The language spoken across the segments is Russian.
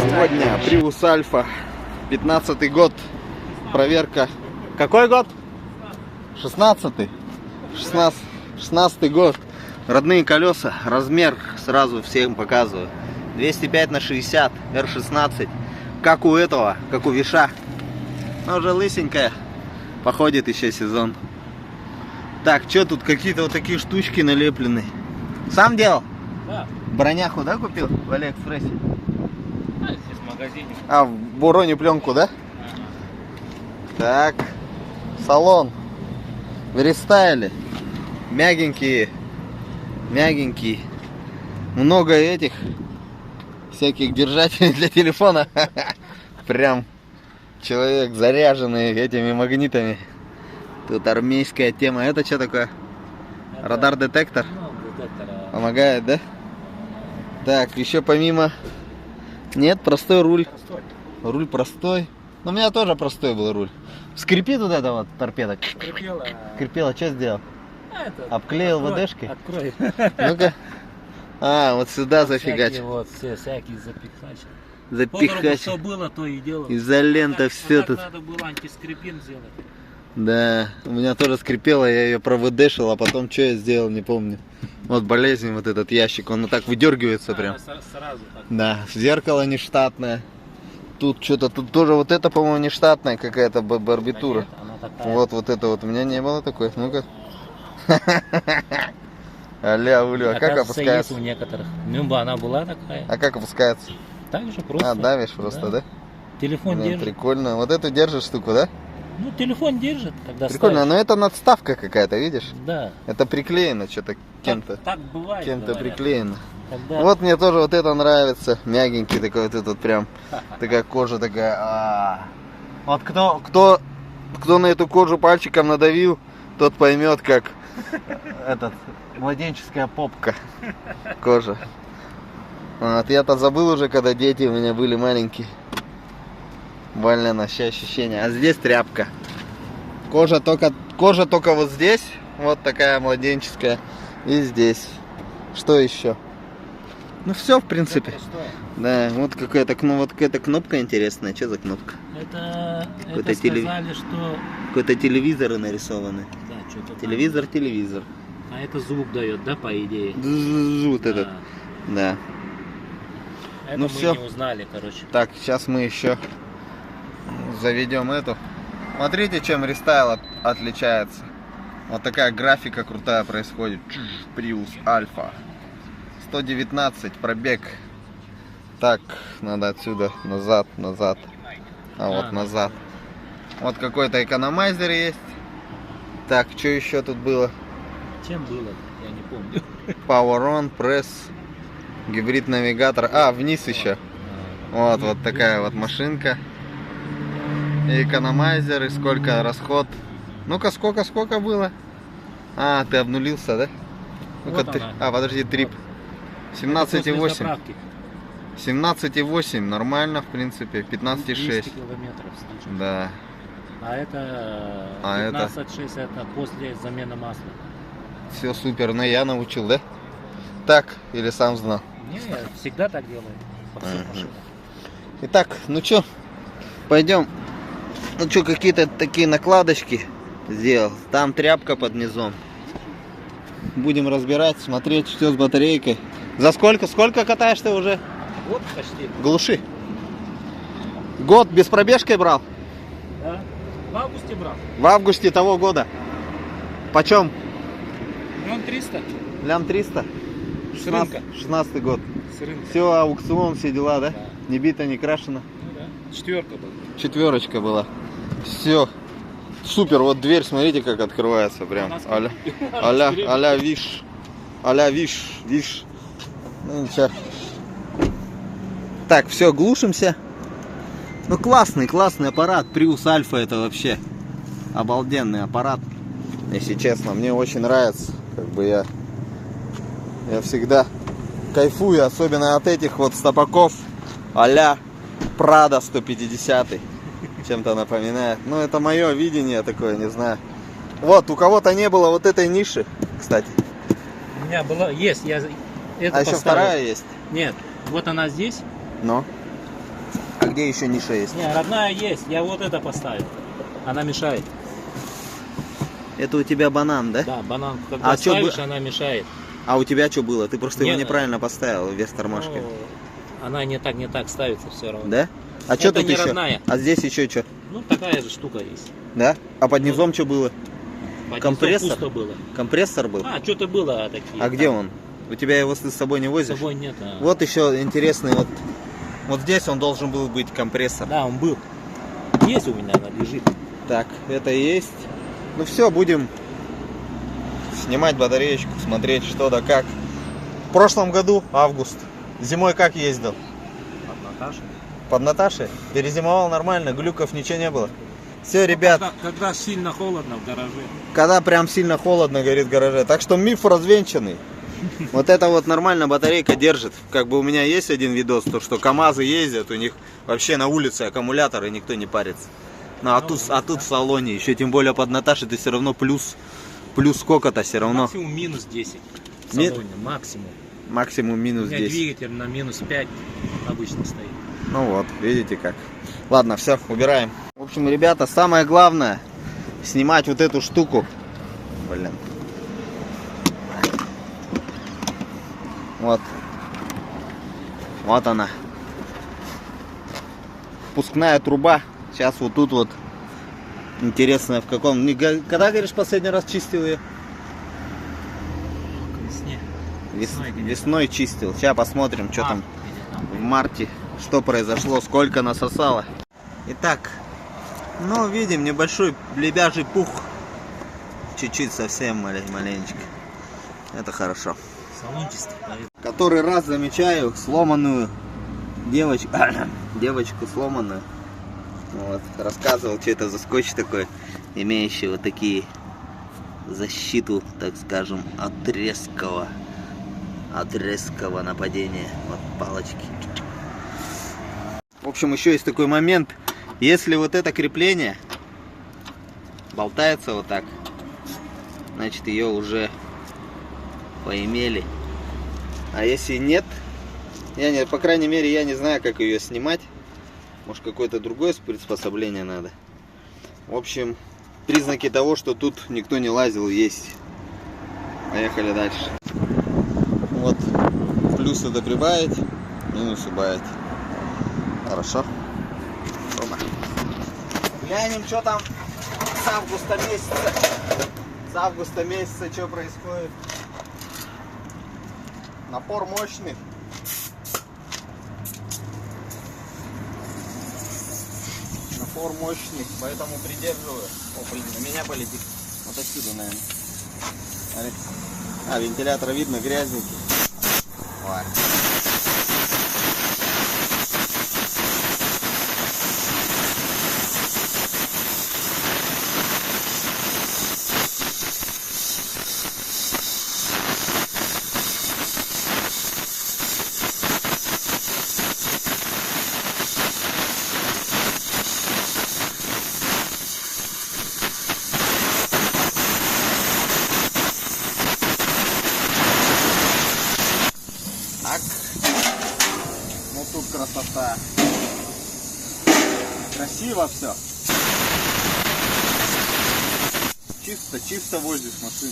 Сегодня Prius Alpha, 15-й год, проверка. Какой год? 16-й. 16-й год. Родные колеса, размер сразу всем показываю. 205 на 60, R16. Как у этого, как у Виша. Но уже лысенькая. Походит еще сезон. Так, что тут какие-то вот такие штучки налеплены. Сам делал? Да. Броняху, да, купил в Алиэкспрессе? Да, здесь в магазине. А, в Буроне пленку, да? Так, салон в рестайле. Мягенькие. Мягенький. Много этих всяких держателей для телефона. Прям человек заряженный этими магнитами. Тут армейская тема. Это что такое? Радар-детектор? Ну, детектор. Помогает, да? Так, еще помимо... Нет, простой руль. Простой. Руль простой. Но у меня тоже простой был руль. Скрипит вот эта вот торпеда. Скрипела. Скрипела, что сделал? Это, Обклеил открой, ВДшкой? Открой. Ну-ка. А, вот сюда зафигачил. Всякие вот, все, всякие запихач. Запихач. Что было, то и делал. Изолента, все так тут. Надо было антискрипин сделать. Да, у меня тоже скрипело, я ее провыдешил, а потом что я сделал, не помню. Вот болезнь, вот этот ящик, он вот так выдергивается прям. Сразу так. Да, зеркало нештатное. Тут что-то, тут тоже вот это, по-моему, нештатная какая-то барбитура. Да нет, она такая. Вот это вот, у меня не было такой. Ну-ка. Аля, улю, а как Оказывается, опускается? есть у некоторых. Ну, бы она была такая. А как опускается? Так же просто. А, давишь просто, да? Телефон Блин, держит. прикольно. Вот эту держишь штуку, да? Ну, телефон держит, когда Прикольно, ставишь. но это надставка какая-то, видишь? Да. Это приклеено что-то кем-то. Так бывает. Кем-то говорят. приклеено. Когда... Вот мне тоже вот это нравится. Мягенький такой вот этот прям. Такая кожа такая. Вот кто на эту кожу пальчиком надавил, тот поймет, как этот младенческая попка. Кожа. Вот, я-то забыл уже, когда дети у меня были маленькие. Больно на ощущение. А здесь тряпка. Кожа только вот здесь. Вот такая младенческая. И здесь. Что еще? Ну все, в принципе. Да, вот какая-то кнопка интересная. Что за кнопка? Это Какой-то сказали, что... Какой-то телевизор нарисованный. Да, что-то там. Телевизор. А это звук дает, да, по идее? Вот Да. этот. Да. Это Ну мы всё. не узнали, короче. Так, сейчас мы еще заведем эту. Смотрите, чем рестайл отличается. Вот такая графика крутая происходит. Prius Alpha. 119 пробег. Так, надо отсюда назад. А вот назад. Вот какой-то экономайзер есть. Так, что еще тут было? Чем было? Я не помню. Power on, пресс, гибрид навигатор. А, вниз еще. Вот такая вот машинка. И экономайзер, и сколько расход. Ну-ка, сколько было? А, ты обнулился, да? Ну-ка, Вот она. А, подожди, трип. 17,8. 17,8, нормально, в принципе. 15,6. 200 километров слышишь. Да. А это 15,6 это после замены масла. Все супер, но я научил, да? Так, или сам знал? Не, я всегда так делаю. По всем машинам. Итак, ну чё, пойдем. Ну чё, какие-то такие накладочки сделал. Там тряпка под низом. Будем разбирать, смотреть, что с батарейкой. За сколько катаешь ты уже? Вот почти. Глуши. Год без пробежки брал? Да. В августе брал. В августе того года. Почем? Миллион 300. Лям 300? С рынка. 16 год. С рынка. Все, аукцион, все дела, да? Да. Не бита, не крашено. Ну да. 4 была. 4 была. Все. Супер, вот дверь, смотрите, как открывается прям. А-ля виш. А-ля виш. Ну ничего. Так, все, глушимся. Ну классный аппарат. Prius Alpha это вообще обалденный аппарат. Если честно, мне очень нравится. Как бы я всегда кайфую, особенно от этих вот стопаков а-ля Prado 150. Чем-то напоминает. Ну, это мое видение такое, не знаю. Вот, у кого-то не было вот этой ниши, кстати. меня была, есть, я это А еще поставил. вторая есть? Нет, вот она здесь. Ну. А где еще ниша есть? Не, родная есть, я вот это поставил. Она мешает. Это у тебя банан, да? Да, банан, когда А чё ставишь, бы- она мешает. А у тебя что было? Ты просто его Нет. неправильно поставил, вес тормашкой. Ну, она не так ставится все равно. Да? А что Это тут не еще? родная. А здесь еще что? Ну, такая же штука есть. Да? А под низом что было? Под Компрессор? низом пусто было. Компрессор был? А, что-то было такие. А где он? У тебя его ты с собой не С возишь? собой нет. Вот еще интересный, вот здесь он должен был быть компрессор. Да, он был. Есть у меня, она лежит. Так, это есть. Ну все, будем снимать батареечку, смотреть что да как. В прошлом году, август, зимой как ездил? От Наташи. Под Наташей? Перезимовал нормально, глюков ничего не было. Все, ребят, Когда сильно холодно в гараже. когда прям сильно холодно горит в гараже. Так что миф развенчанный. Вот это вот нормально батарейка держит. Как бы у меня есть один видос, то что КамАЗы ездят, у них вообще на улице аккумулятор и никто не парится. Ну а тут в салоне, еще тем более под Наташей, ты все равно плюс сколько-то все равно. Максимум минус 10 в салоне, максимум. Максимум У минус меня 10. двигатель на минус 5 обычно стоит. Ну вот, видите как. Ладно, все, убираем. В общем, ребята, самое главное снимать вот эту штуку. Блин. Вот. Вот она. Впускная труба. Сейчас вот тут вот. Интересно, в каком... Когда, говоришь, последний раз чистил ее? К весне. Весной чистил. Сейчас посмотрим, что там в марте. Что произошло, сколько насосало. Итак, ну, видим небольшой лебяжий пух. Чуть-чуть совсем маленечко. Это хорошо. Салончество. Который раз замечаю сломанную девочку сломанную. Вот, рассказывал, что это за скотч такой, имеющий вот такие защиту, так скажем, от резкого нападения. Вот палочки. В общем, еще есть такой момент. Если вот это крепление болтается вот так, значит, ее уже поимели. А если нет, по крайней мере, я не знаю, как ее снимать. Может, какое-то другое приспособление надо. В общем, признаки того, что тут никто не лазил, есть. Поехали дальше. Вот, плюс это прибавить, минус убавить. Хорошо. Опа. Глянем, что там с августа месяца. С августа месяца что происходит. Напор мощный. Напор мощный, поэтому придерживаю. О, блин, на меня полетит. Вот отсюда, наверное. Смотрите. А, вентилятор видно, грязненький. Ой. Так. Ну тут красота. Красиво все. Чисто возишь машину.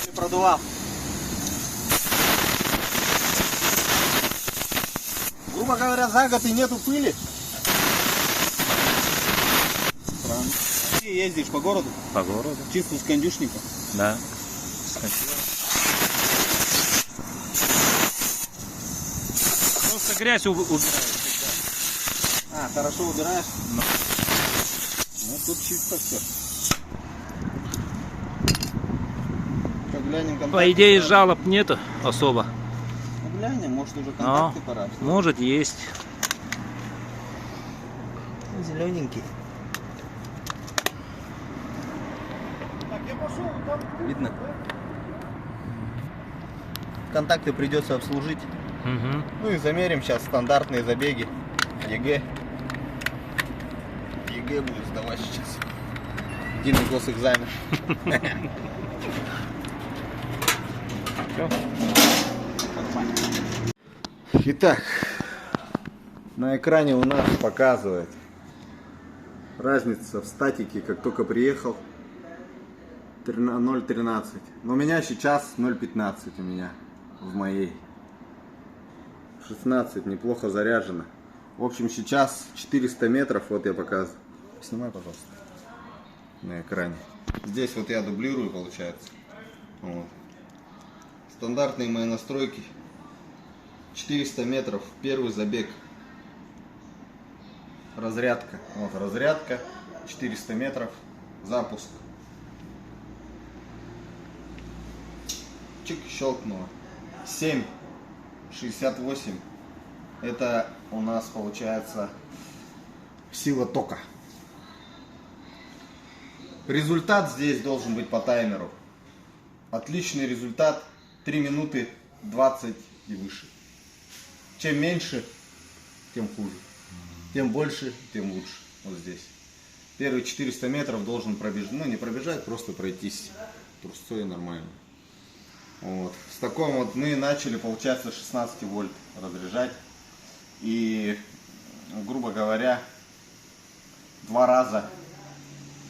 Не продувал. Грубо говоря, за год и нету пыли. Странно. Ты ездишь по городу? По городу? Чисто с кондюшника? Да. Просто грязь убираю. А, хорошо убираешь? Ну. Ну тут чисто все. Глянем контакты. По идее жалоб нету особо. Ну, глянем, может уже контакты пора. Что? Может есть. Зелененький. Видно? Контакты придется обслужить. Угу. Ну и замерим сейчас стандартные забеги. ЕГЭ. ЕГЭ будет сдавать сейчас. Единый госэкзамен. Итак, на экране у нас показывает разница в статике, как только приехал. 0.13. Но у меня сейчас 0.15 у меня в моей. 16, неплохо заряжено. В общем, сейчас 400 метров, вот я показываю. Снимай, пожалуйста, на экране. Здесь вот я дублирую, получается. Вот. Стандартные мои настройки. 400 метров, первый забег. Разрядка. Вот разрядка. 400 метров. Запуск. Чик, щелкнуло. 7,68. Это у нас получается сила тока. Результат здесь должен быть по таймеру. Отличный результат. 3 минуты 20 и выше. Чем меньше, тем хуже. Тем больше, тем лучше. Вот здесь. Первые 400 метров должен пробежать. Ну, не пробежать, просто пройтись трусцой нормально. Вот. С таком вот мы начали, получается, 16 вольт разряжать. И, грубо говоря, 2 раза.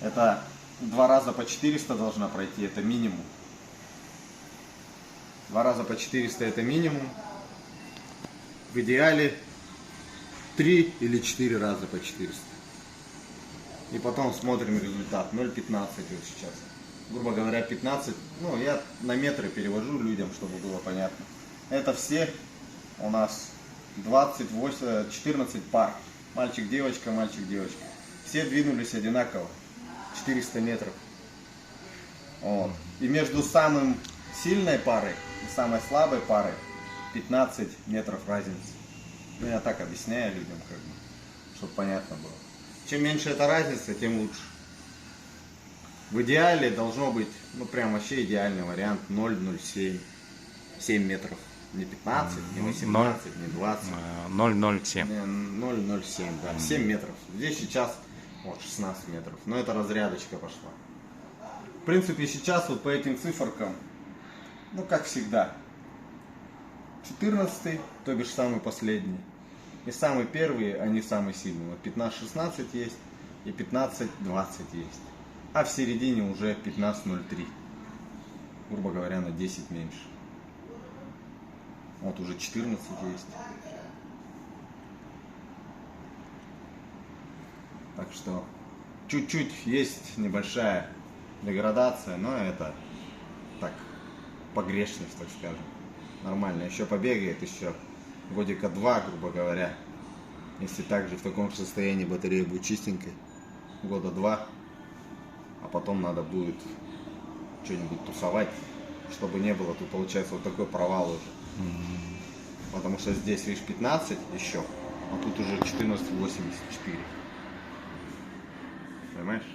Это 2 раза по 400 должна пройти, это минимум. 2 раза по 400 это минимум. В идеале 3 или 4 раза по 400. И потом смотрим результат. 0,15 вот сейчас. Грубо говоря, 15. Ну, я на метры перевожу людям, чтобы было понятно. Это все у нас 14 пар. Мальчик, девочка, мальчик, девочка. Все двинулись одинаково. 400 метров. Вот. И между самым сильной парой и самой слабой парой 15 метров разницы. Ну, я так объясняю людям, как бы, чтобы понятно было. Чем меньше эта разница, тем лучше. В идеале должно быть, ну прям вообще идеальный вариант 0,07. 7 метров. Не 15, не 18, не 20. 0,07. 0,07, да. 7 метров. Здесь сейчас вот 16 метров. Но это разрядочка пошла. В принципе, сейчас вот по этим циферкам, ну как всегда, 14, то бишь самый последний. И самый первый, они самые сильные. Вот 15-16 есть и 15-20 есть. А в середине уже 15.03. Грубо говоря, на 10 меньше. Вот уже 14 есть. Так что чуть-чуть есть небольшая деградация, но это так, погрешность, так скажем. Нормально. Еще побегает, еще годика 2, грубо говоря. Если также в таком же состоянии батарея будет чистенькой. Года 2. А потом надо будет что-нибудь тусовать, чтобы не было. Тут получается вот такой провал уже. Потому что здесь, видишь, 15 еще, а тут уже 14,84. Понимаешь?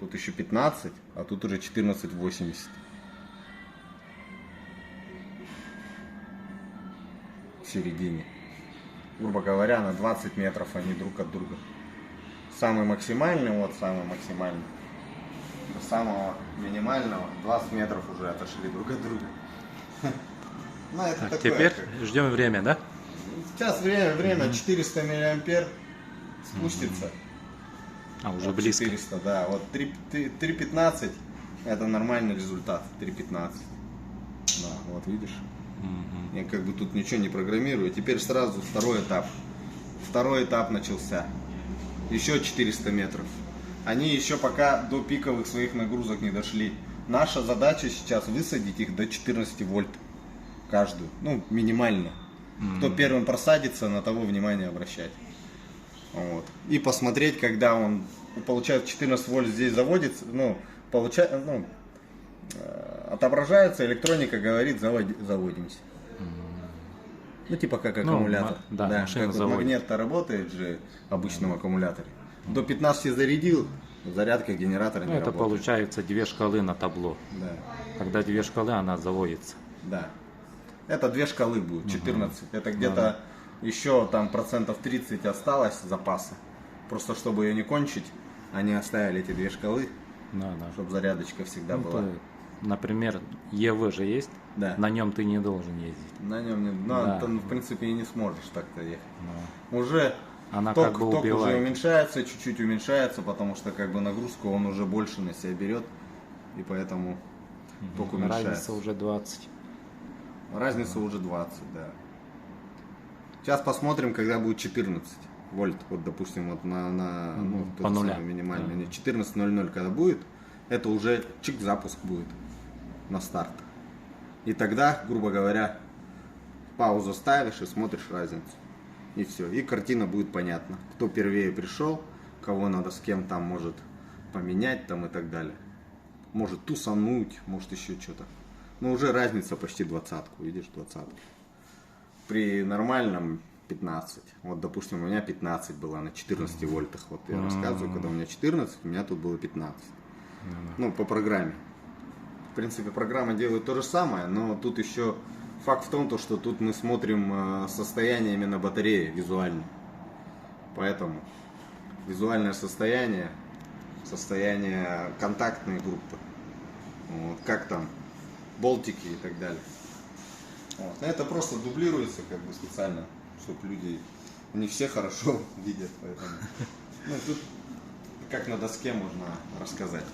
Тут еще 15, а тут уже 14,80. В середине. Грубо говоря, на 20 метров они друг от друга. Самый максимальный, вот самый максимальный. До самого минимального 20 метров уже отошли друг от друга. Ну, это Так, такое, теперь как... ждем время, да? Сейчас время 400 миллиампер спустится. А, уже вот близко. 400, да. Вот 3.15 это нормальный результат. 3.15. Да, вот видишь. Я как бы тут ничего не программирую. Теперь сразу второй этап. Второй этап начался. Еще 400 метров. Они еще пока до пиковых своих нагрузок не дошли. Наша задача сейчас высадить их до 14 вольт. Каждую. Ну, минимально. Кто первым просадится, на того внимание обращать. Вот. И посмотреть, когда он получает 14 вольт здесь заводится, ну, отображается, электроника говорит, заводимся. Ну, типа как аккумулятор. Да, да, машина как заводится. магнит-то работает же в обычном аккумуляторе. До 15 зарядил, зарядка генератора не Ну, это работает. получается 2 шкалы на табло. Да. Когда 2 шкалы, она заводится. Да. Это 2 шкалы будет, 14. Это где-то еще там процентов 30 осталось запаса. Просто чтобы ее не кончить, Они оставили эти две шкалы, Да, да. чтобы зарядочка всегда Ну, была. то, например, ЕВ же есть, Да. на нем ты не должен ездить. На нем не... Ну, Да. там, в принципе, и не сможешь так-то ехать. Но Уже она ток, как бы ток уже убивает. уменьшается, чуть-чуть уменьшается, потому что как бы нагрузку он уже больше на себя берет, и поэтому ток уменьшается. Разница уже 20. Разница уже 20, да. Сейчас посмотрим, когда будет 14 вольт. Вот, допустим, вот на ну, По тот нуля. самый минимальный. Да. Не 14.00, когда будет, это уже чик запуск будет на старт. И тогда, грубо говоря, паузу ставишь и смотришь разницу. И все. И картина будет понятна. Кто первее пришел, кого надо с кем там может поменять там и так далее. Может тусануть, может еще что-то. Но уже разница почти 20-ку, видишь, 20-ку. При нормальном 15. Вот, допустим, у меня 15 было на 14 вольтах. Вот я рассказываю, когда у меня 14, у меня тут было 15. Ну, по программе. В принципе, программа делает то же самое, но тут еще факт в том, то, что тут мы смотрим состояние именно батареи визуально. Поэтому визуальное состояние, состояние контактной группы. Вот, как там, болтики и так далее. Вот. Но это просто дублируется как бы специально, чтобы люди не все хорошо видят. Поэтому, ну, тут как на доске можно рассказать.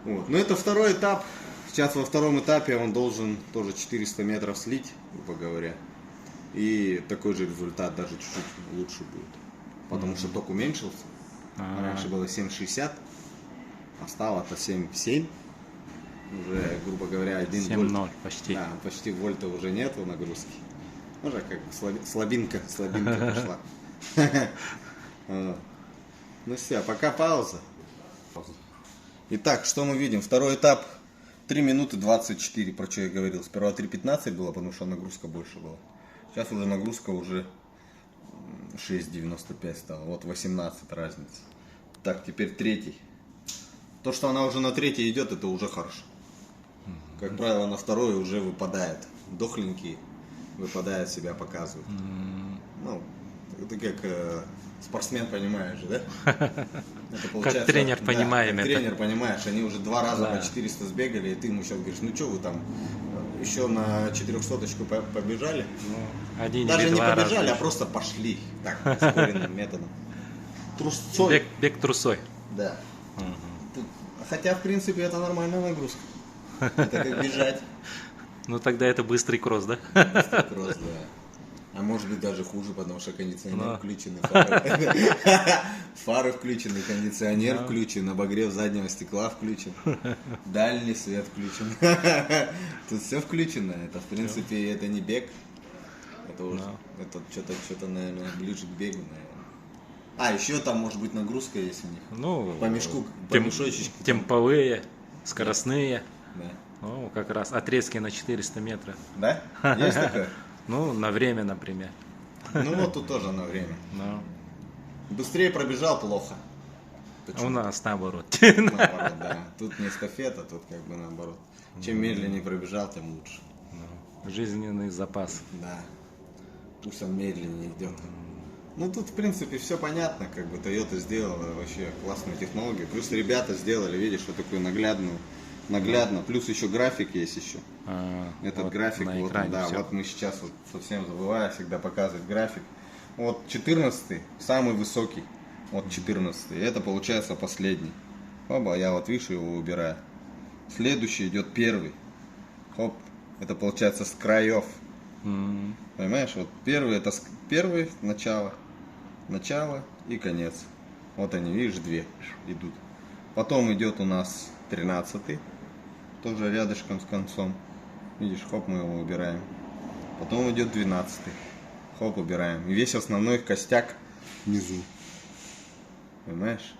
Вот. Но это второй этап. Сейчас во втором этапе он должен тоже 400 метров слить, грубо говоря. И такой же результат, даже чуть-чуть лучше будет. Потому что ток уменьшился. Раньше было 7,60, а стало-то 7,7. Уже, грубо говоря, 1 вольт. 7,0 почти. Да, почти вольта уже нету нагрузки. Уже как бы слабинка пошла. Ну все, пока пауза. Итак, что мы видим? Второй этап 3 минуты 24, про что я говорил. Сперва 3:15 было, потому что нагрузка больше была. Сейчас уже нагрузка уже 6:95 стала. Вот 18 разница. Так, теперь третий. То, что она уже на третий идет, это уже хорошо. Как правило, на второй уже выпадает. Дохленький выпадает, себя показывает. Ну, это как спортсмен, понимаешь, да? Это Как тренер понимаем как это. тренер, понимаешь, они уже 2 раза Да. по 400 сбегали, и ты ему сейчас говоришь, ну что вы там, еще на 400-очку побежали? Один Даже или не два побежали, раза. а просто пошли. Так, ускоренным методом. Трусцой. Бег трусой. Да. Хотя, в принципе, это нормальная нагрузка. Это как бежать. Ну тогда это быстрый кросс, да? Кросс, да. А может быть даже хуже, потому что кондиционер Да. включен, фары включены, кондиционер включен, обогрев заднего стекла включен, дальний свет включен. Тут все включено. Это в принципе это не бег. Это уже это что-то, наверное, ближе к бегу, наверное. А, еще там может быть нагрузка есть у них. Ну, По мешку, по мешочечку. темповые, скоростные. Да. Ну, как раз отрезки на 400 метров. Да? Есть такое? Ну, на время, например. Ну вот тут тоже на время. Но Быстрее пробежал плохо. у нас наоборот. Наоборот, да. Тут не эстафета, тут как бы наоборот. Чем медленнее пробежал, тем лучше. Жизненный запас. Да. Пусть он медленнее идет. Ну тут в принципе все понятно, как бы Toyota сделала вообще классную технологию. Плюс ребята сделали, видишь, вот такую наглядно. Плюс еще график есть еще. Этот вот график, на вот, экране да, всё. вот мы сейчас вот совсем забываю всегда показывать график. Вот 14 самый высокий, вот 14 это получается последний. Оба, я вот вижу его убираю. Следующий идет первый. Хоп, это получается с краев. Понимаешь, вот первый это первый начало и конец. Вот они, видишь, две идут. Потом идет у нас 13-й, тоже рядышком с концом. Видишь, хоп, мы его убираем. Потом идет 12-й, хоп, убираем. И весь основной костяк внизу. Понимаешь?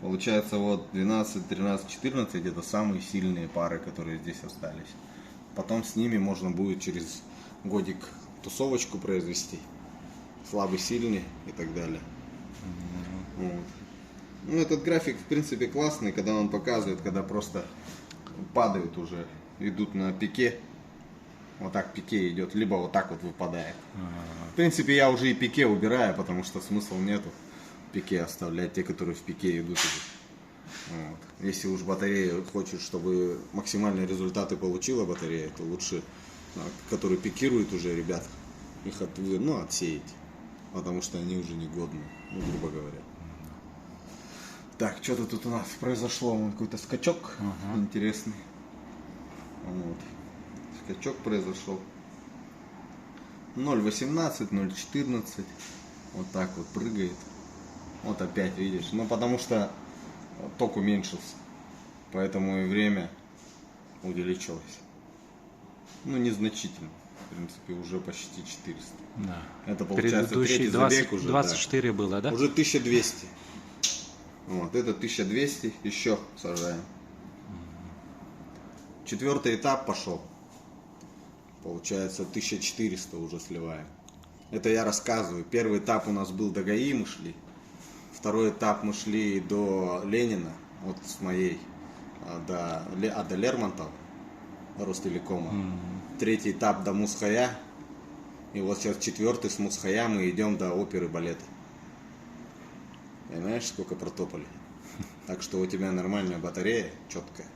Получается вот 12, 13, 14 это самые сильные пары, которые здесь остались. Потом с ними можно будет через годик тусовочку произвести. Слабый, сильный и так далее. Вот. Ну, этот график, в принципе, классный, когда он показывает, когда просто падают уже, идут на пике. Вот так пике идет, либо вот так вот выпадает. В принципе, я уже и пике убираю, потому что смысла нету. пике оставлять, те, которые в пике идут уже. Вот. Если уж батарея хочет, чтобы максимальные результаты получила батарея, то лучше, которые пикируют уже ребят, их отсеять, потому что они уже негодны, грубо говоря. Так, что-то тут у нас произошло, какой-то скачок интересный. Вот. Скачок произошел. 0.18, 0.14. Вот так вот прыгает. Вот опять видишь. Ну потому что ток уменьшился. Поэтому и время увеличилось. Ну незначительно. В принципе, уже почти 400. Да. Это получается третий 20, забег уже. 24 да. Было, да? Уже 1200. Вот, это 1200. Еще сажаем. 4-й этап пошел. Получается 1400 уже сливаем. Это я рассказываю. Первый этап у нас был до ГАИ мы шли. Второй этап мы шли до Ленина. Вот с моей. До Лермонтова. До Ростелекома. Третий этап до Мусхая. И вот сейчас 4-й с Мусхая мы идем до оперы балета. Понимаешь, сколько протопали? Так что у тебя нормальная батарея, четкая.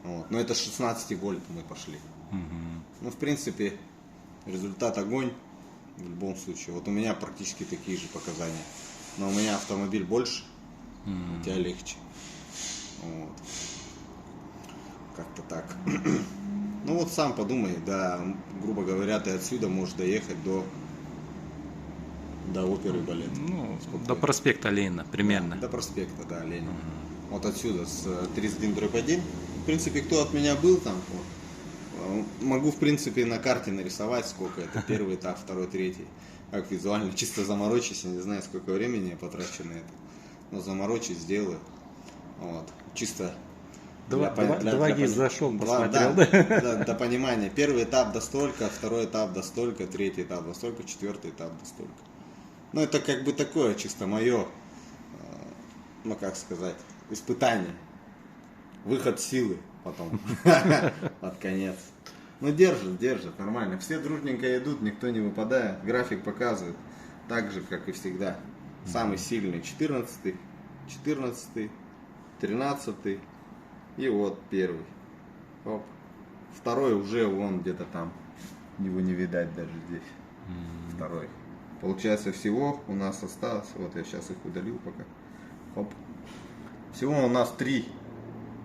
Вот. Но это 16 вольт мы пошли. Ну, в принципе, результат огонь в любом случае. Вот у меня практически такие же показания. Но у меня автомобиль больше, у тебя легче. Вот. Как-то так. Ну вот сам подумай, да, грубо говоря, ты отсюда можешь доехать до оперы балета. Ну, до проспекта Ленина примерно. Да, до проспекта, да, Ленина. Вот отсюда, с 31/1. В принципе, кто от меня был там, могу, в принципе, на карте нарисовать, сколько это. Первый этап, второй, третий. Как визуально, чисто заморочусь, я не знаю, сколько времени я потрачу на это. Но заморочусь, сделаю. Вот. Чисто Два зашел, посмотрел. До понимания. Первый этап до столько, второй этап до столько, третий этап до столько, 4-й этап до столько. Ну, это как бы такое, чисто мое, ну, как сказать, испытание. Выход силы потом. Под конец. Ну, держит, нормально. Все дружненько идут, никто не выпадает. График показывает. Так же, как и всегда. Самый сильный 14-й, 14-й, 13-й. И вот первый. Оп. Второй уже вон где-то там. Его не видать даже здесь. Второй. Получается, всего у нас осталось. Вот я сейчас их удалил пока. Оп. Всего у нас 3.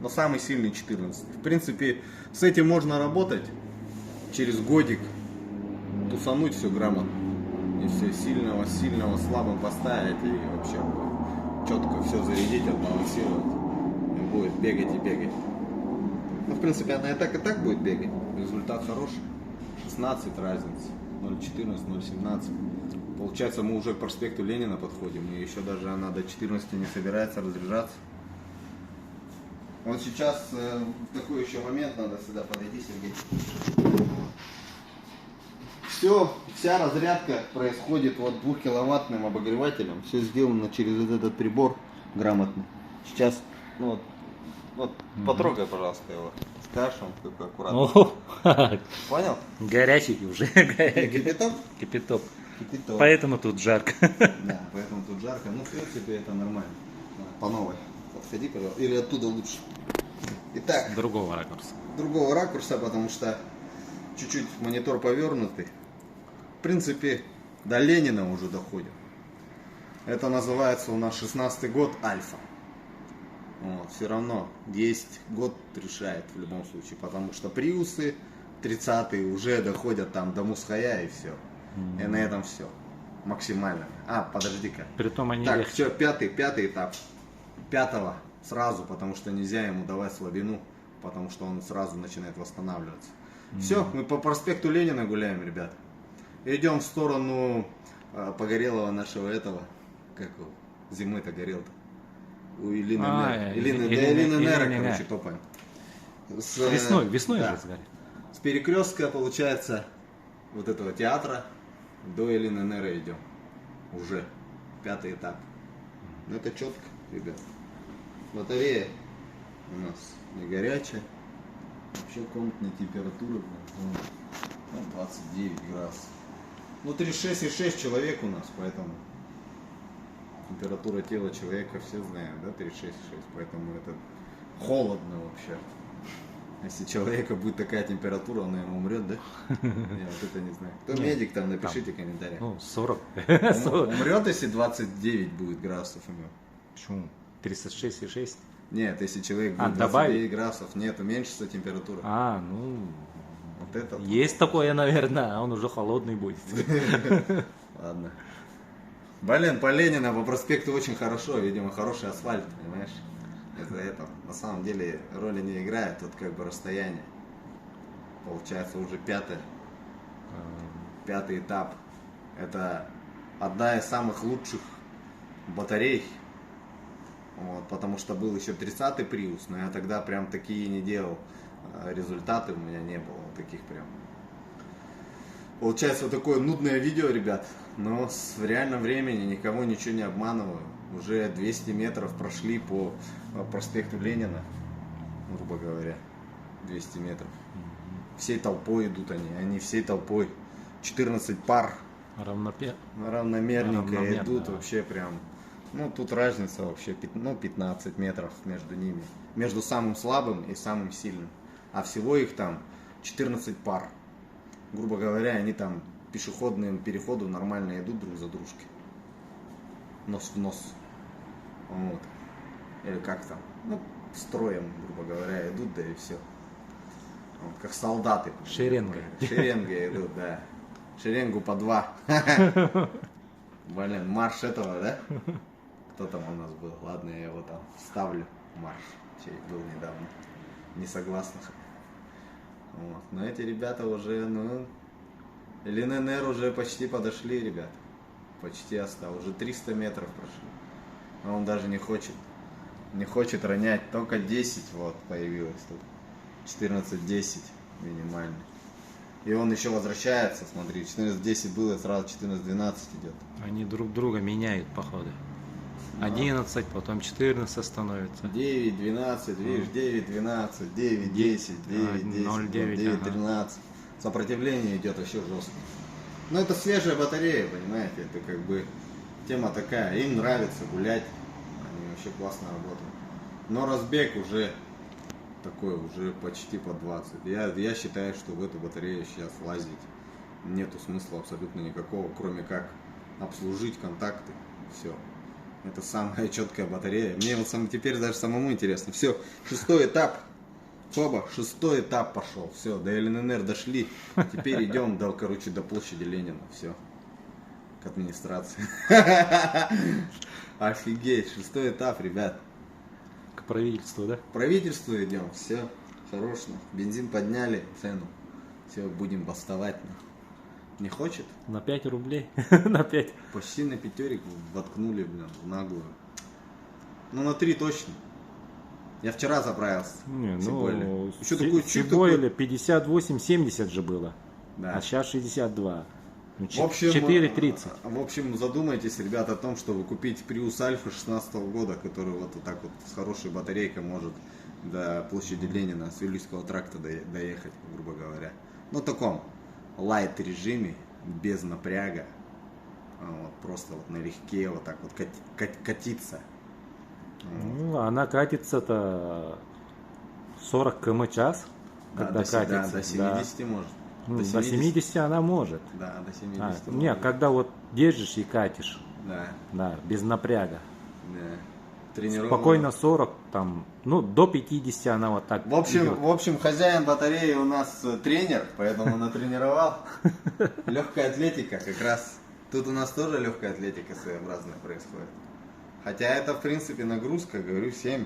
Но самый сильный 14. В принципе, с этим можно работать. Через годик тусануть все грамотно. И все сильного, слабым поставить. И вообще четко все зарядить, отбалансировать. И будет бегать и бегать. Ну, в принципе, она и так будет бегать. Результат хороший. 16 разницы. 0.14, 0.17. Получается, мы уже к проспекту Ленина подходим. И еще даже она до 14 не собирается разряжаться. Вот сейчас такой еще момент, надо сюда подойти, Сергей. Вся разрядка происходит вот 2-киловаттным обогревателем. Все сделано через вот этот прибор грамотно. Сейчас, ну вот потрогай, пожалуйста, его. Скажешь, он какой аккуратный. Понял? Горячий уже. Кипяток? Кипяток. Поэтому тут жарко. Да, поэтому тут жарко. Ну, в принципе, это нормально. По новой. Подходи, пожалуйста. Или оттуда лучше. Итак. Другого ракурса. Другого ракурса, потому что чуть-чуть монитор повернутый. В принципе, до Ленина уже доходим. Это называется у нас 16-й год Альфа. Вот, все равно есть год решает в любом случае, потому что приусы 30-е уже доходят там до Мусхая и все. И на этом все. Максимально. Подожди-ка. Притом они так, все, пятый этап. 5-го сразу, потому что нельзя ему давать слабину, потому что он сразу начинает восстанавливаться. Все, мы по проспекту Ленина гуляем, ребят. Идем в сторону погорелого нашего этого, как его, зимой-то горел-то. У Илины Нера, короче, топаем. Весной да. же сгорел. С перекрестка, получается, вот этого театра до Илины Нера идем. Уже 5-й этап. Ну это четко, ребят. Батарея у нас не горячая. Вообще комнатная температура 29 градусов. Внутри 6,6 человек у нас, поэтому Температура тела человека все знают, да, 36,6, поэтому это холодно вообще. Если у человека будет такая температура, он, наверное, умрет, да? Я вот это не знаю. Кто медик, там напишите в комментариях. Ну, 40. Умрет, если 29 будет градусов у него? Почему? 36,6? Нет, если человек будет 29 добавить? градусов, нет, уменьшится температура. Ну, Вот это есть такое, наверное, а он уже холодный будет. Ладно. Блин, по Ленина, по проспекту очень хорошо, видимо, хороший асфальт, понимаешь? Из-за этого. На самом деле роли не играет, тут как бы расстояние. Получается уже пятый этап. Это одна из самых лучших батарей. Вот, потому что был еще 30-й Prius, но я тогда прям такие не делал. Результаты у меня не было вот таких прям. Получается вот такое нудное видео, ребят. Но в реальном времени никого ничего не обманываю. Уже 200 метров прошли по проспекту Ленина, грубо говоря. 200 метров. Всей толпой идут они всей толпой. 14 пар. Равномерненько идут, да. Вообще прям. Ну, тут разница вообще 15 метров между ними. Между самым слабым и самым сильным. А всего их там 14 пар. Грубо говоря, они там пешеходным переходом нормально идут друг за дружкой. Нос в нос. Вот. Или как там? Ну, строем, грубо говоря, идут, да и все. Вот, как солдаты. Шеренгой. Шеренгой идут, да. Шеренгу по два. Блин, марш этого, да? Кто там у нас был? Ладно, я его там вставлю. Марш. Чей был недавно. Несогласных. Вот. Но эти ребята уже, ЛНР уже почти подошли, ребят. Почти осталось. Уже 300 метров прошли. А он даже не хочет ронять. Только 10 вот появилось тут. 14-10 минимально. И он еще возвращается, смотри. 14-10 было, сразу 14-12 идет. Они друг друга меняют, походу. 11, потом 14 становится. 9, 12, видишь, 9, 12, 9, 10, 9, 10, 0,9, 9, 13. Сопротивление идет вообще жестко. Но это свежая батарея, понимаете, это как бы тема такая. Им нравится гулять, они вообще классно работают. Но разбег уже такой, уже почти по 20. Я считаю, что в эту батарею сейчас лазить нету смысла абсолютно никакого, кроме как обслужить контакты. Все. Это самая четкая батарея. Мне вот теперь даже самому интересно. Все, 6-й этап. Хоба, 6-й этап пошел. Все, до ЛНР дошли. Теперь идем до площади Ленина. Все. К администрации. Офигеть, 6-й этап, ребят. К правительству, да? К правительству идем. Все, хорошо. Бензин подняли, цену. Все, будем бастовать. Не хочет? На 5 рублей. На 5. Почти на 5 воткнули, блин, в наглую. Ну, на 3 точно. Я вчера заправился. Сибойле 58-70 же было. Да. А сейчас 62. В общем, 4,30. В общем, задумайтесь, ребята, о том, чтобы купить Prius Alpha 16 года, который вот так вот с хорошей батарейкой может до площади Ленина, с Вилюйского тракта доехать, грубо говоря. Ну, в таком лайт режиме, без напряга. Вот, просто вот налегке вот так вот катиться. Ну, она катится-то 40 км в час, да, когда катится. До 70 может. До 70 она может. Да, до 70 может. Нет, когда вот держишь и катишь. Да. Да, без напряга. Да. Тренировка. Спокойно 40, там, ну, до 50 она вот так в общем, хозяин батареи у нас тренер, поэтому натренировал. Легкая атлетика как раз. Тут у нас тоже легкая атлетика своеобразная происходит. Хотя это, в принципе, нагрузка, говорю, 7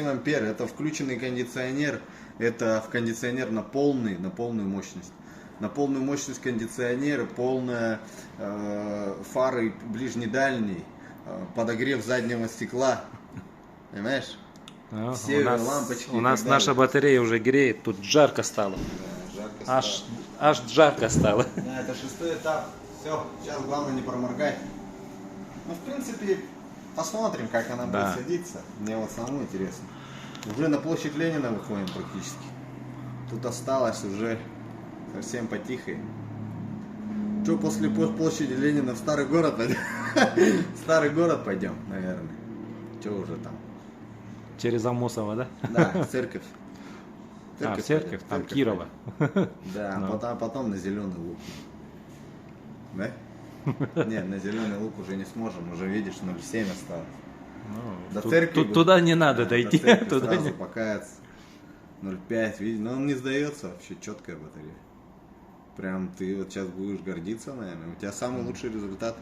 ампер. Это включенный кондиционер. Это в кондиционер на полную мощность. На полную мощность кондиционера, полная фары ближний-дальний, подогрев заднего стекла. Понимаешь? Все лампочки. У нас наша батарея уже греет, тут жарко стало. Да, жарко стало. Аж жарко стало. Да, это 6-й этап. Все, сейчас главное не проморгать. Ну, в принципе, посмотрим, как она будет садиться. Мне вот самому интересно. Уже на площадь Ленина выходим практически. Тут осталось уже совсем потихо. Что после площади Ленина в старый город пойдем? Старый город пойдем, наверное. Че уже там? Через Амосово, да? Да, церковь. А, в церковь, там церковь Кирова. пойдем. Да, Ну. потом на Зеленый Луг. Да? Нет, на Зеленый Луг уже не сможем, уже видишь, 0,7 осталось. Ну, До церкви бы- туда не надо Да, дойти. до церкви Туда сразу не... покаяться. 0,5, видишь, но он не сдается вообще, четкая батарея. Прям ты вот сейчас будешь гордиться, наверное. У тебя самый лучший результат.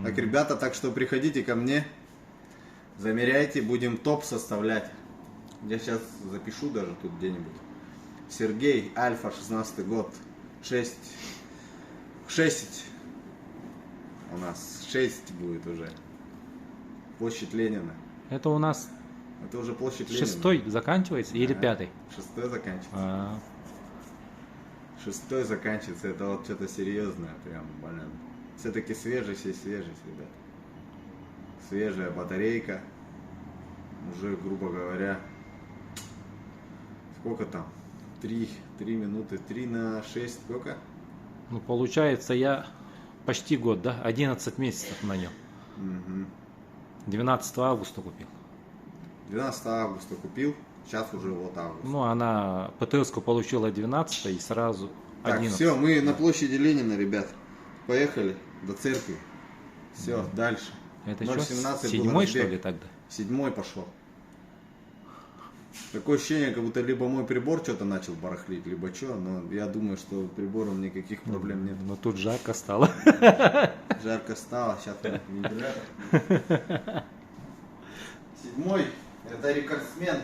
Так, ребята, так что приходите ко мне, замеряйте, будем топ составлять. Я сейчас запишу даже тут где-нибудь. Сергей, Альфа, 16 год, 6 у нас 6 будет уже. Площадь Ленина. Это у нас Это уже площадь Ленина. 6-й заканчивается или Да. 5-й? 6 заканчивается. А, 6 заканчивается, это вот что-то серьезное, прям, блин. Все-таки свежесть, ребят. Свежая батарейка. Уже, грубо говоря, сколько там? 3 минуты, 3 на 6, сколько? ну, получается, я почти год, да? 11 месяцев на нем. Угу. 12 августа купил. 12 августа купил, сейчас уже вот август. Ну, она ПТС-ку получила 12 и сразу Так, 11. все, мы на площади Ленина, ребят. Поехали до церкви. Все, дальше. Это что, 0,17 был 7-й что разбег. ли тогда? 7 пошел. Такое ощущение, как будто либо мой прибор что-то начал барахлить, либо что, но я думаю, что прибором никаких проблем нет. Но тут жарко стало. Жарко стало, сейчас вентилятор. 7 это рекордсмен.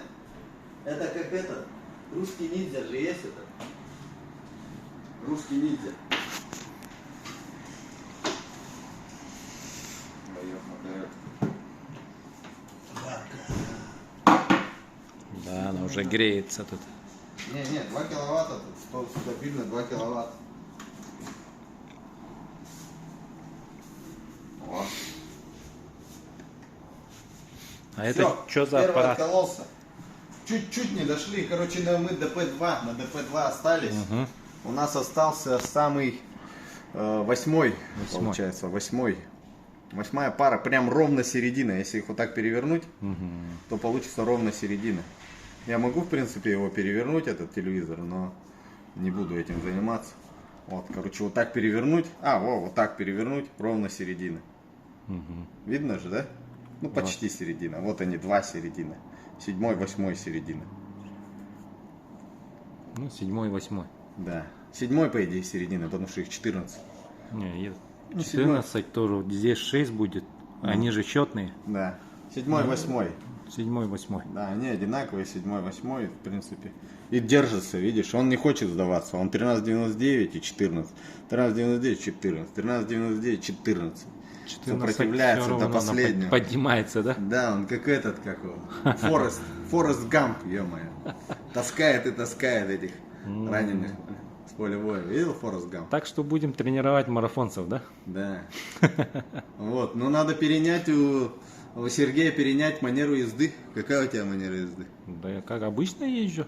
Это как этот, русский ниндзя же есть это. Русский ниндзя. Да, она уже греется тут. Не, 2 киловатта, тут стабильно 2 киловатта. Вот. А это Всё, что за первый аппарат? откололся. Чуть-чуть не дошли. Короче, мы ДП-2. На ДП-2 остались. Мгм. У нас остался самый 8, Восьмой. получается. 8. 8 пара. Прям ровно середина. Если их вот так перевернуть, Мгм. то получится ровно середина. Я могу, в принципе, его перевернуть, этот телевизор, но не буду этим заниматься. Вот, короче, вот так перевернуть. Вот так перевернуть, ровно середина. Мгм. Видно же, да? Ну, почти середина. Вот они, 2 середины. 7, 8 середина. Ну, 7-й, 8-й. Да. 7, по идее, середина, потому что их 14. Не, Ну, 14 тоже. Вот здесь 6 будет. Они же счетные. Да. 7, 8. 7-й, 8-й. Да, они одинаковые, 7, 8, в принципе. И держится, видишь, он не хочет сдаваться. Он 13,99 и 14. 13,99, 14. 13,99, 14. 14 Сопротивляется всё до равно она последнего. Поднимается, да? Да, он как этот, как его, Форест Гамп, ё-моё. Таскает и таскает этих раненых с поля боя. Видел Форест Гамп? Так что будем тренировать марафонцев, да? Да. Вот, ну надо перенять у Сергея перенять манеру езды. Какая у тебя манера езды? Да я как обычно езжу.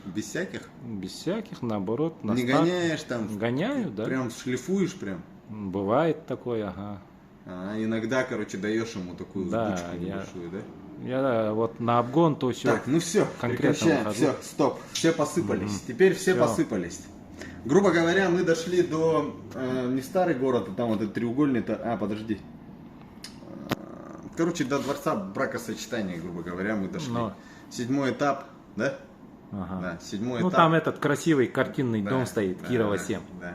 Без всяких? Без всяких, наоборот. На Не старт. гоняешь там? Гоняю, да. Прям шлифуешь прям? Бывает такое, ага. А иногда, короче, даешь ему такую Да, вдучку я- небольшую, да? Я вот на обгон то все. Так, ну все, конкретно прекращаем, выхожу. все, стоп, все посыпались. Теперь все Всё. посыпались. Грубо говоря, мы дошли до не старый город, а там вот этот треугольный, подожди. Короче, до дворца бракосочетания, грубо говоря, мы дошли. Ну. 7 этап, да? Ага. Да, 7 Ну этап. там этот красивый картинный Да, дом стоит, да, Кирова да, 7. Да,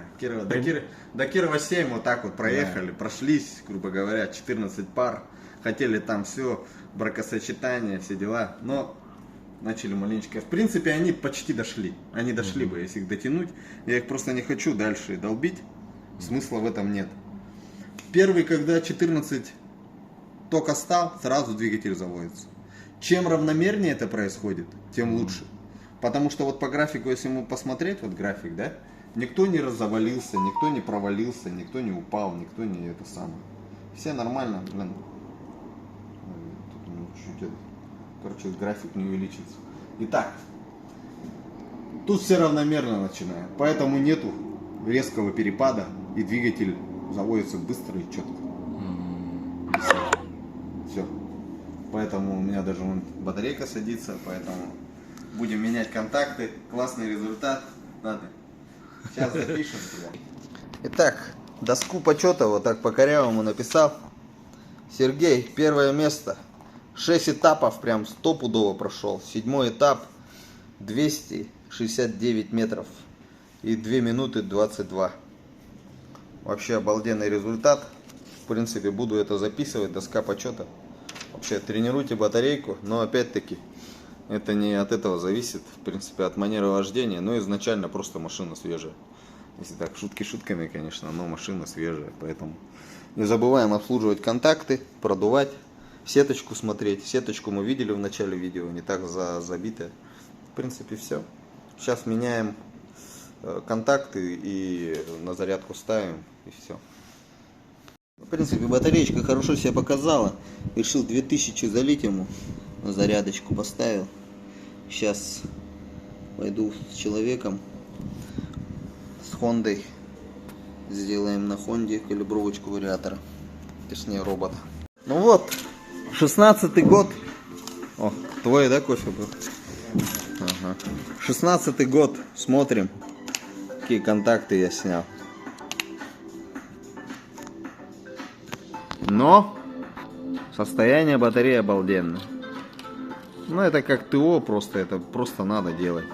до Кирова 7 вот так вот проехали, прошлись, грубо говоря, 14 пар. Хотели там все, бракосочетание, все дела, но начали маленечко. В принципе, они почти дошли. Они дошли бы, если их дотянуть. Я их просто не хочу дальше долбить. Смысла в этом нет. Первый, когда 14 только стал, сразу двигатель заводится. Чем равномернее это происходит, тем лучше. Потому что вот по графику, если ему посмотреть, вот график, да, никто не разовалился, никто не провалился, никто не упал, никто не это самое. Все нормально, блин. Тут у меня чуть-чуть короче, график не увеличится. Итак, тут все равномерно начинает, поэтому нету резкого перепада и двигатель заводится быстро и четко. все. Поэтому у меня даже вон батарейка садится, поэтому будем менять контакты. Классный результат. Надо. Сейчас запишем тебя. Итак, доску почета вот так по корявому написал. Сергей, первое место. 6 этапов прям стопудово прошел. 7-й этап 269 метров и 2 минуты 22. Вообще обалденный результат. В принципе, буду это записывать, доска почета. Вообще тренируйте батарейку, но опять-таки это не от этого зависит, в принципе, от манеры вождения, но изначально просто машина свежая. Если так, шутки шутками, конечно, но машина свежая, поэтому не забываем обслуживать контакты, продувать, сеточку смотреть. Сеточку мы видели в начале видео, не так забитая. В принципе, все. Сейчас меняем контакты и на зарядку ставим, и все. В принципе, батареечка хорошо себя показала. Решил 2000 залить ему, на зарядочку поставил. Сейчас пойду с человеком, с Хондой, сделаем на Хонде калибровочку вариатора, точнее робота. Ну вот, 16-й год. О, твой, да, кофе был? Ага. 16-й год, смотрим, какие контакты я снял. Но состояние батареи обалденное. Ну это как ТО, просто это просто надо делать.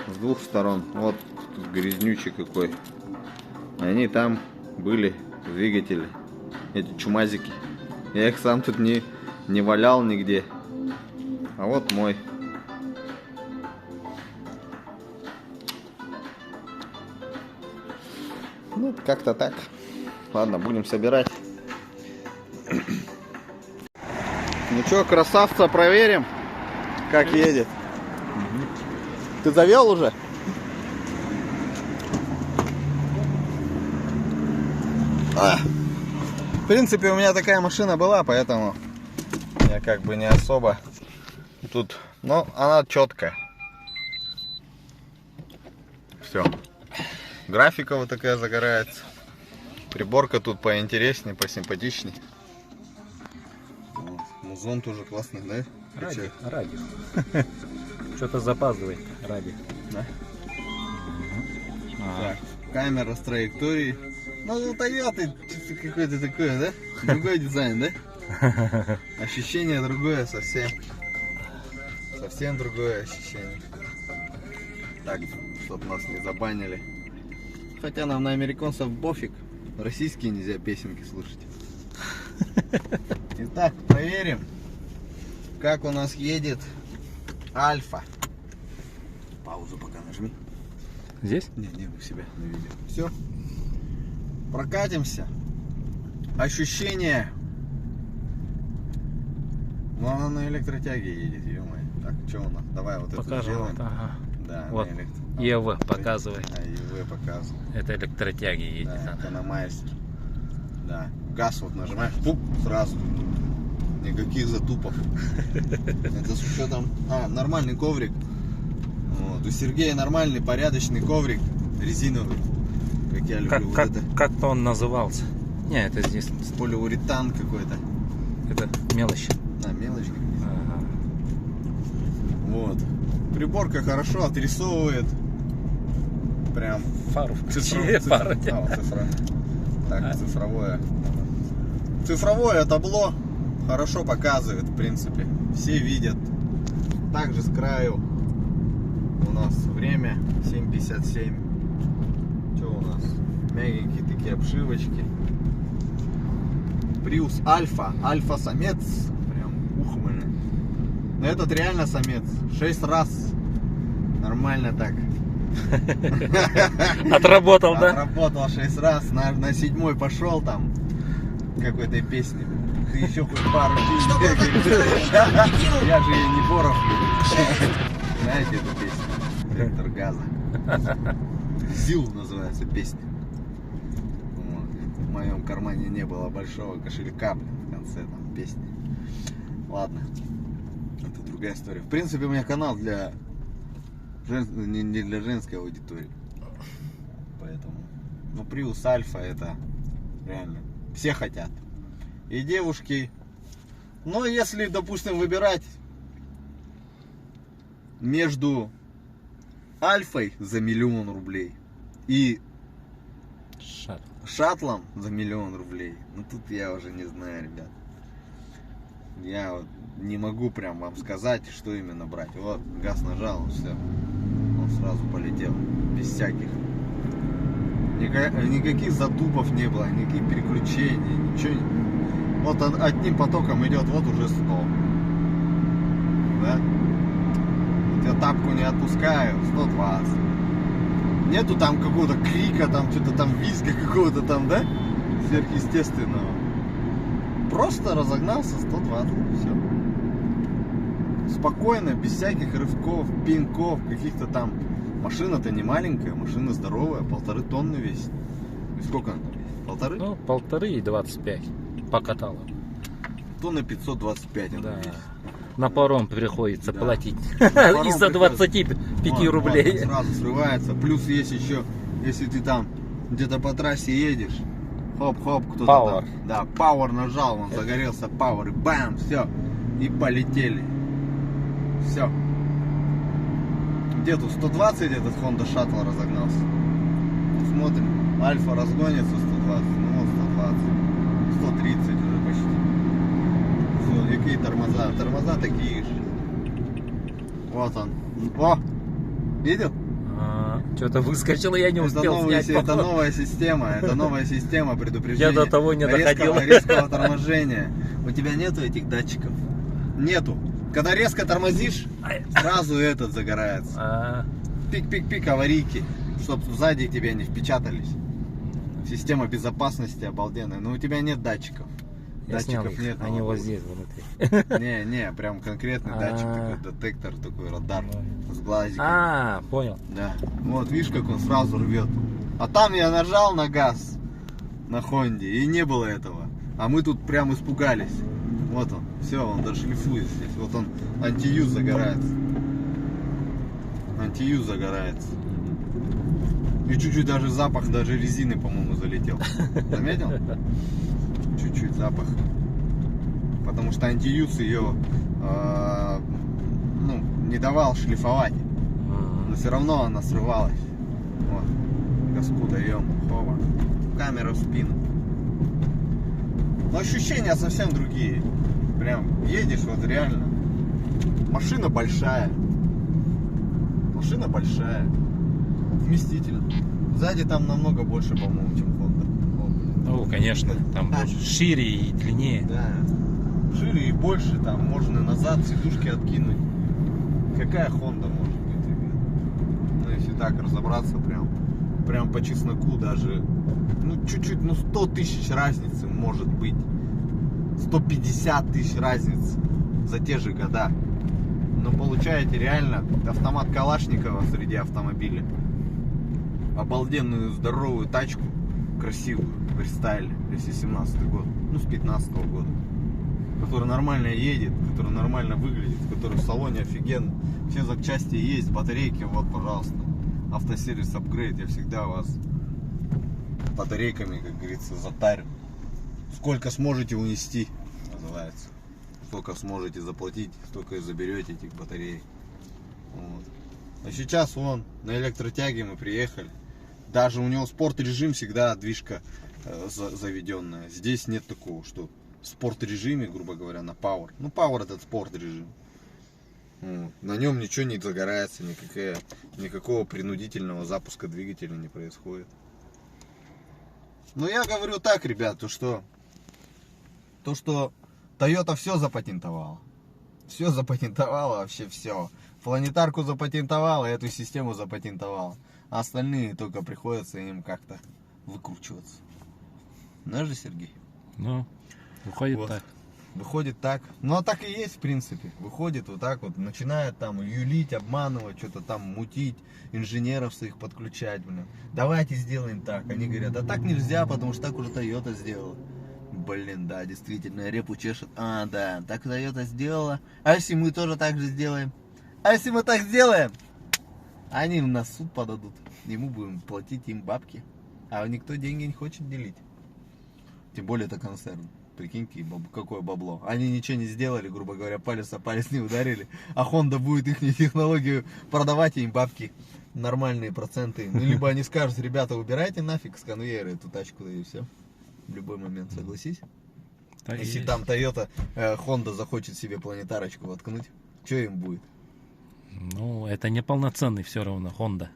С двух сторон. Вот тут грязнючий какой. Они там были, двигатели. Эти чумазики. Я их сам тут не валял нигде. А вот мой. Ну как-то так. Ладно, будем собирать. Ну что, красавца проверим, как едет. Ты завел уже? В принципе, у меня такая машина была, поэтому я как бы не особо тут, но она четкая. Все. Графика вот такая загорается. Приборка тут поинтереснее, посимпатичнее. Музон тоже классный, да? Ради. Что-то запаздывает, ради. Да? Так, камера с траекторией. Ну, у Toyota какой-то такой, да? Другой дизайн, да? Ощущение другое совсем. Совсем другое ощущение. Так, чтобы нас не забанили. Хотя нам на американцев пофиг. Российские нельзя песенки слушать. Итак, проверим, как у нас едет Альфа. Паузу пока нажми. Здесь? Не, у себя на видео. Все. Прокатимся. Ощущение. Ну, она на электротяге едет, ё-моё. Так, что у нас? Давай вот это сделаем. Ага. Да, Вот. на ЕВ показывает. ЕВ показывает. Это электротяги едет. Да, это на Майстер. Да. Газ вот нажимаешь, пуп, сразу. Никаких затупов. Это с учетом... нормальный коврик. Вот. У Сергея нормальный, порядочный коврик. Резиновый. Как я люблю. Как-то он назывался. Не, это здесь. Полиуретан какой-то. Это мелочь. Мелочь. Ага. Вот. Приборка хорошо отрисовывает. Прям Фару. Так, цифровое. Цифровое табло хорошо показывает, в принципе. Все видят. Также с краю у нас время 7:57. Что у нас? Мягенькие такие обшивочки. Prius Альфа. Альфа самец. Прям ухмыльный. Но этот реально самец. 6 раз. Нормально так. Отработал, да? Отработал 6 раз. На 7-й пошел там. Какой-то песни. Ты еще хоть пару песен. Я же и не Боров. Знаете эту песню? Сектор газа. ЗИЛ называется песня. В моем кармане не было большого кошелька, в конце там песни. Ладно. Это другая история. В принципе, у меня канал для не для женской аудитории. Поэтому. Но Prius Альфа это реально. Все хотят. И девушки, Но если, допустим, выбирать между Альфой за 1 000 000 рублей и Шаттл. шаттлом за 1 000 000 рублей, ну тут я уже не знаю, ребят. Я вот не могу прям вам сказать, что именно брать. Вот, газ нажал, все. Он сразу полетел. Без всяких. Никаких затупов не было, никаких переключений, ничего. Вот одним потоком идет, вот уже 100. Да? Вот я тапку не отпускаю, 120. Нету там какого-то крика, там что-то там визга какого-то там, да? Сверхъестественного. Просто разогнался 120, все. Спокойно, без всяких рывков, пинков, каких-то там. Машина-то не маленькая, машина здоровая, 1,5 тонны весит. И сколько она весит? 1,5? Ну, 1,5 и 25 по каталогу. Тонна 525 она Да. весит. На паром приходится Да. платить. паром Из-за приходится. 25 Вот, рублей. сразу срывается. Плюс есть еще, если ты там где-то по трассе едешь, хоп-хоп, кто-то Power. там. Да, Power нажал, он загорелся Power, и бам, все. И полетели. Все. Где тут 120 этот Honda Shuttle разогнался? Смотрим. Альфа разгонится 120, ну вот 120. 130 уже почти. Все, какие тормоза? Тормоза такие же. Вот он. О! Видел? Что-то выскочило, я не успел снять. Это походу. новая система. Это новая система предупреждения. Я до того не доходил. Резкого торможения. У тебя нету этих датчиков? Нету. Когда резко тормозишь, сразу этот загорается. Пик-пик-пик, аварийки. Чтоб сзади тебя не впечатались. Система безопасности обалденная. Но у тебя нет датчиков. Я снял Датчиков их, нет. они вот здесь внутри. Не, прям конкретный датчик, такой детектор, такой радар с глазиком. Понял. Да. Вот видишь, как он сразу рвет. А там я нажал на газ на Хонде, и не было этого. А мы тут прям испугались. Вот он. Все, он дошлифует здесь. Вот он, антиюз загорается. Антиюз загорается. И чуть-чуть даже запах, даже резины, по-моему, залетел. Заметил? Чуть-чуть запах. Потому что антиюз ее не давал шлифовать. Но все равно она срывалась. Вот. Газку даем. Хова. Камера в спину. Но ощущения совсем другие. Прям едешь вот реально. Машина большая. Машина большая. Вместительно. Сзади там намного больше, по-моему, чем Honda. Ну, конечно, там больше шире и длиннее. Да. Шире и больше, там можно назад сидушки откинуть. Какая Honda может быть, ребят? Ну, если так разобраться, прям по чесноку даже, ну, чуть-чуть, 100 тысяч разницы может быть. 150 тысяч разницы за те же года. Но получаете реально автомат Калашникова среди автомобилей. Обалденную здоровую тачку, красивую, в рестайле, если 17-й год, ну с 15-го года. Который нормально едет, который нормально выглядит, который в салоне офигенно. Все запчасти есть, батарейки, вот, пожалуйста. Автосервис Upgrade, я всегда вас батарейками, как говорится, затарю. Сколько сможете унести, называется. Сколько сможете заплатить, столько и заберете этих батареек. Вот. А сейчас вон на электротяге мы приехали. Даже у него спорт режим всегда движка заведенная. Здесь нет такого, что в спорт режиме, грубо говоря, на Power. Ну Power этот спорт режим. Вот. На нем ничего не загорается, никакого принудительного запуска двигателя не происходит. Но я говорю так, ребят, то что Toyota все запатентовала. Все запатентовала, вообще все. Планетарку запатентовала, эту систему запатентовала. А остальные только приходится им как-то выкручиваться. Знаешь же, Сергей? Ну, выходит Вот. так. Выходит так. Ну а так и есть, в принципе. Выходит вот так вот, начинает там юлить, обманывать, что-то там мутить, инженеров своих подключать, блин. Давайте сделаем так. Они говорят, да так нельзя, потому что так уже Toyota сделала. Блин, да, действительно, репу чешет. А, да, так Toyota сделала. А если мы тоже так же сделаем? А если мы так сделаем? Они на суд подадут. И мы будем платить им бабки. А никто деньги не хочет делить. Тем более это концерн. Прикиньте, какое бабло. Они ничего не сделали, грубо говоря, палец о палец не ударили. А Honda будет их технологию продавать, и им бабки нормальные проценты. Ну, либо они скажут, ребята, убирайте нафиг с конвейера эту тачку, и все. В любой момент, согласись? Так и Если есть. там Toyota, Honda захочет себе планетарочку воткнуть, что им будет? Ну, это не полноценный все равно Honda.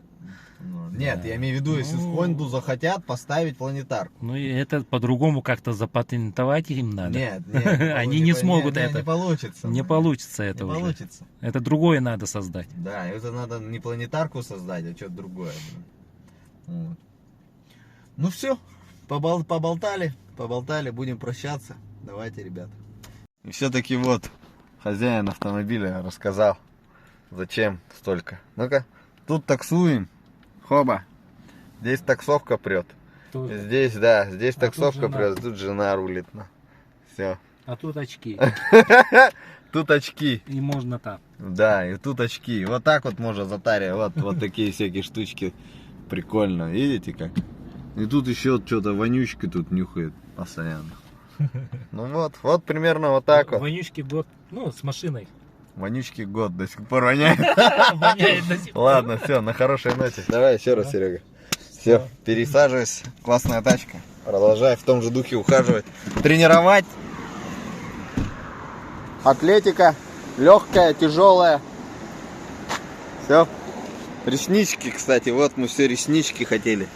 Ну, нет, Да. я имею в виду, если Ну. в Honda захотят поставить планетарку. Ну, и это по-другому как-то запатентовать им надо. Нет, нет. Они не смогут это. Не получится. Не получится это Не уже. получится. Это другое надо создать. Да, это надо не планетарку создать, а что-то другое. Вот. Ну все, поболтали, будем прощаться. Давайте, ребята. И все-таки вот хозяин автомобиля рассказал, зачем столько. Ну-ка, тут таксуем. Хоба. Здесь таксовка прет. Здесь, да, здесь А таксовка тут жена. прет, тут жена рулит. Все. А тут очки. Тут очки. И можно так. Да, и тут очки. Вот так вот можно затаривать. Вот такие всякие штучки. Прикольно. Видите как? И тут еще что-то вонючка тут нюхает постоянно. Ну вот примерно вот так вот. Вонючки год, ну, с машиной. Вонючки год до сих пор воняет. Воняет до сих пор. Ладно, все, на хорошей ноте. Давай еще раз, Серега. Все, пересаживайся. Классная тачка. Продолжай в том же духе ухаживать. Тренировать. Атлетика. Легкая, тяжелая. Все. Реснички, кстати. Вот мы все реснички хотели.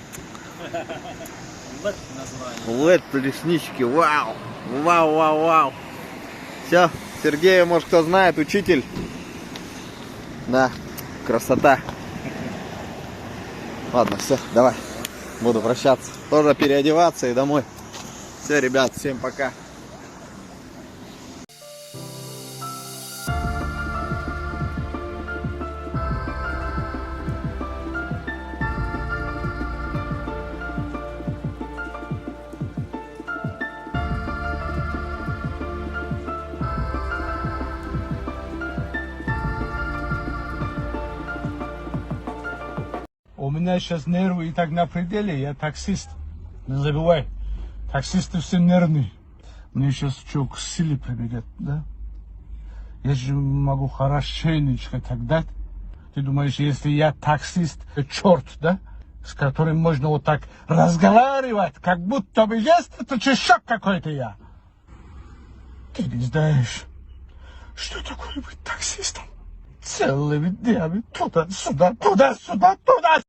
LED реснички. Вау. Вау. Все. Сергея, может, кто знает, учитель. Да, красота. Ладно, все, давай. Буду прощаться. Тоже переодеваться и домой. Все, ребят, всем пока. У меня сейчас нервы и так на пределе, я таксист. Не забывай, таксисты все нервные. Мне сейчас что, к силе прибегать, да? Я же могу хорошенечко так дать. Ты думаешь, если я таксист, черт, да? С которым можно вот так разговаривать, как будто бы есть это чешок какой-то я. Ты не знаешь, что такое быть таксистом? Целыми днями туда-сюда, туда-сюда, туда-сюда.